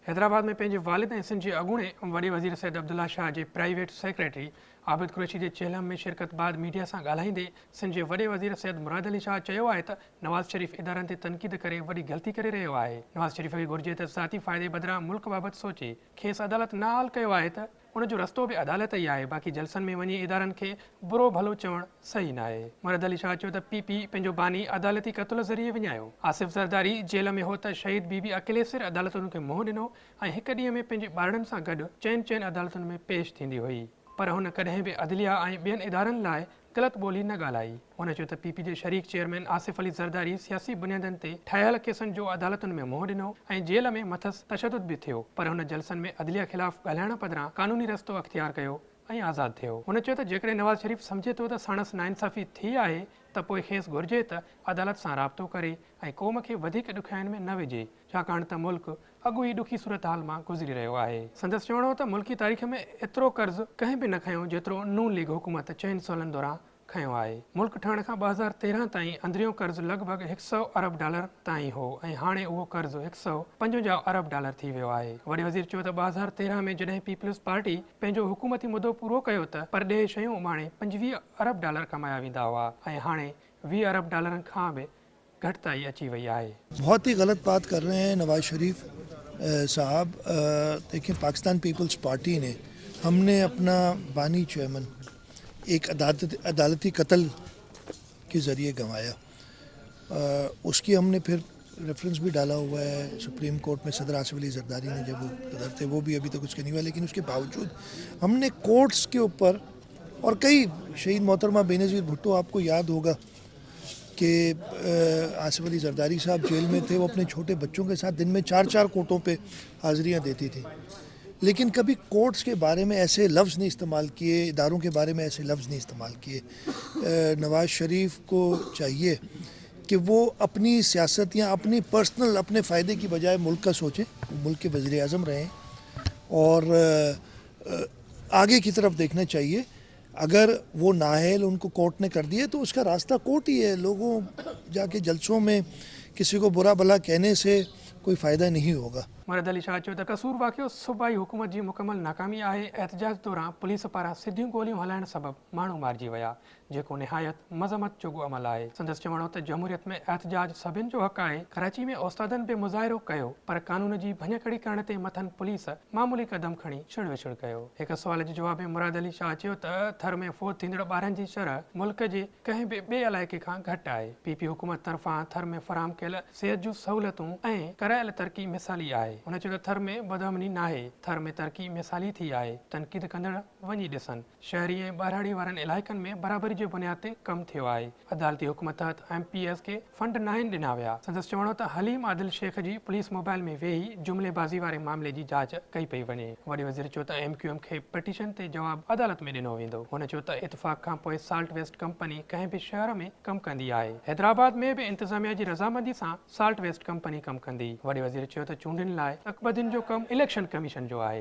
हैदराबाद में पंहिंजे वालिद ऐं सिंध जे अॻूणे वॾे वज़ीर सैद अब्दुल्ला शाह जे प्राइवेट सेक्रेटरी आबिद कुरैशी जे चेलम में शिरकत बाद मीडिया सां ॻाल्हाईंदे सिंध जे वॾे वज़ीर सैद मुराद अली शाह चयो आहे त नवाज़ शरीफ़ इदारनि ते तनक़ीद करे वॾी ग़लती करे रहियो आहे। नवाज़ शरीफ़ खे घुर्जे त ज़ाती फ़ाइदे बदिरां मुल्क बाबति सोचे। खेसि अदालत नाल कयो आहे त उनजो रस्तो बि अदालत ई आहे, बाक़ी जलसनि में वञी इदारनि खे बुरो भलो चवणु सही न आहे। मुराद अली शाह चयो त पीपी पंहिंजो बानी अदालती क़तल ज़रिए विञायो। आसिफ़ ज़रदारी जेल में हो त शहीद बीबी अकेले सिर अदालतुनि खे मुंहुं ॾिनो ऐं हिकु ॾींहं में पंहिंजे ॿारनि सां गॾु चइनि अदालतुनि में पेश थींदी हुई, पर हुन कॾहिं बि अदलिया ऐं ॿियनि इदारनि लाइ ग़लति ॿोली न ॻाल्हाई। हुन चयो त पीपी जे शरीक चेयरमैन आसिफ़ अली ज़रदारी सियासी बुनियादनि ते ठहियल केसनि जो अदालतुनि में मुंहुं ॾिनो ऐं जेल में मथसि तशदुद बि थियो, पर हुन जलसनि में अदलिया ख़िलाफ़ ॻाल्हाइण बदिरां क़ानूनी रस्तो अख़्तियार कयो ऐं आज़ादु थियो। हुन चयो त जेकॾहिं नवाज़ शरीफ़ सम्झे थो त साणसि नाइंसाफ़ी थी आहे त पोइ खेसि घुर्जे त अदालत सां राब्तो करे ऐं क़ौम खे वधीक ॾुखियाईनि में न विझे, छाकाणि त मुल्क अॻु ई ॾुखी सूरत हाल मां गुज़री रहियो आहे। संदसि चवणो त मुल्की तारीख़ में एतिरो कर्ज़ु कंहिं बि न खंयो जेतिरो नून लीग हुकूमत 4 सालनि दौरान खंयो आहे। मुल्क ठहण खां 2013 ताईं अंदरियों कर्ज़ु लॻभॻि $100 अरब ताईं हो ऐं हाणे उहो कर्ज़ु $155 अरब थी वियो आहे। वॾे वज़ीर चयो त 2013 में जॾहिं पीपल्स पार्टी पंहिंजो हुकूमती मुदो पूरो कयो त परॾेह शयूं उमाणे $25 अरब कमाया वेंदा हुआ ऐं हाणे $20 अरब खां बि घटिताई अची वई आहे। बहुत ही गलत बात कर रहे हैं नवाज शरीफ साहब। देखिए, पाकिस्तान पीपल्स पार्टी ने हमने अपना बानी चेयरमैन एक अदालती कत्ल के ज़रिए गंवाया। उसकी हमने फिर रेफरेंस भी डाला हुआ है सुप्रीम कोर्ट में। सदर आसिफ अली जरदारी ने जब वो सदर थे वो भी अभी तक उसके नहीं हुआ, लेकिन उसके बावजूद हमने कोर्ट्स के ऊपर और कई शहीद मोहतरमा बेनज़ीर भुट्टो, आपको याद होगा कि आसिफ अली जरदारी साहब जेल में थे, वो अपने छोटे बच्चों के साथ दिन में 4 कोर्टों पे हाज़िरियाँ देती थी, लेकिन कभी कोर्ट्स के बारे में ऐसे लफ्ज़ नहीं इस्तेमाल किए, इदारों के बारे में ऐसे लफ्ज़ नहीं इस्तेमाल किए। नवाज़ शरीफ को चाहिए कि वो अपनी सियासत या अपनी पर्सनल अपने फ़ायदे की बजाय मुल्क का सोचें। मुल्क के वज़ीर आज़म रहें और आगे की तरफ देखना चाहिए। अगर वो नाअहल उनको कोर्ट ने कर दिए तो उसका रास्ता कोर्ट ही है। लोगों जाके जलसों में किसी को बुरा भला कहने से कोई फ़ायदा नहीं होगा। मुराद अली शाह चयो त कसूर वाक़ियो सूबाई हुकूमत जी मुकमल नाकामी आहे। एहतजाज दौरान पुलिस पारां सिधियूं गोलियूं हलाइण सबबि माण्हू मारिजी विया, जेको निहायत मज़मत जोॻो अमल आहे। संदसि चवणो त जमहूरियत में एहतजाज सभिनि जो हक़ आहे। कराची में औस्तादनि बि मुज़ाहिरो कयो, पर कानून जी भञकड़ी करण ते मथनि पुलिस मामूली क़दम खणी छिड़ विछड़ कयो। हिकु सुवाल जे जवाब में मुराद अली शाह चयो त थर में फ़ौत थींदड़ ॿारनि जी शरह मुल्क जे कंहिं बि ॿिए इलाइक़े खां घटि आहे। पीपी हुकूमत तरफ़ां थर में फ़राहम कयल सिहत जूं सहूलियतूं ऐं करायल तरक़ी मिसाली आहे। हुन चयो त थर में बदअमनी नाहे, थर में तरक़ी मिसाली थी आहे। तनक़ीद कंदड़ वञी ॾिसनि, शहरी ऐं ॿारहाड़ी वारनि इलाइक़नि में बराबरी जे बुनियाद ते कमु थियो आहे। अदालती हुकूमत तहत MPS खे फंड नाहिनि ॾिना विया। संदसि चवणो त हलीम आदिल शेख जी पुलिस मोबाइल में वेही जुमिलेबाज़ी वारे मामले जी जांच कई पई वञे। वॾे वज़ीर चयो त MQM खे पिटीशन ते जवाबु अदालत में ॾिनो वेंदो। हुन चयो त इतफ़ाक़ खां पोइ साल्ट वेस्ट कंपनी कंहिं बि शहर में कमु कंदी आहे। हैदराबाद में बि इंतिज़ामिया जी रज़ामंदी सां साल्ट वेस्ट कंपनी कमु कंदी। वॾे वज़ीर चयो त चूंडनि लाइ अक़बदियुनि जो कमु इलेक्शन कमीशन जो आहे।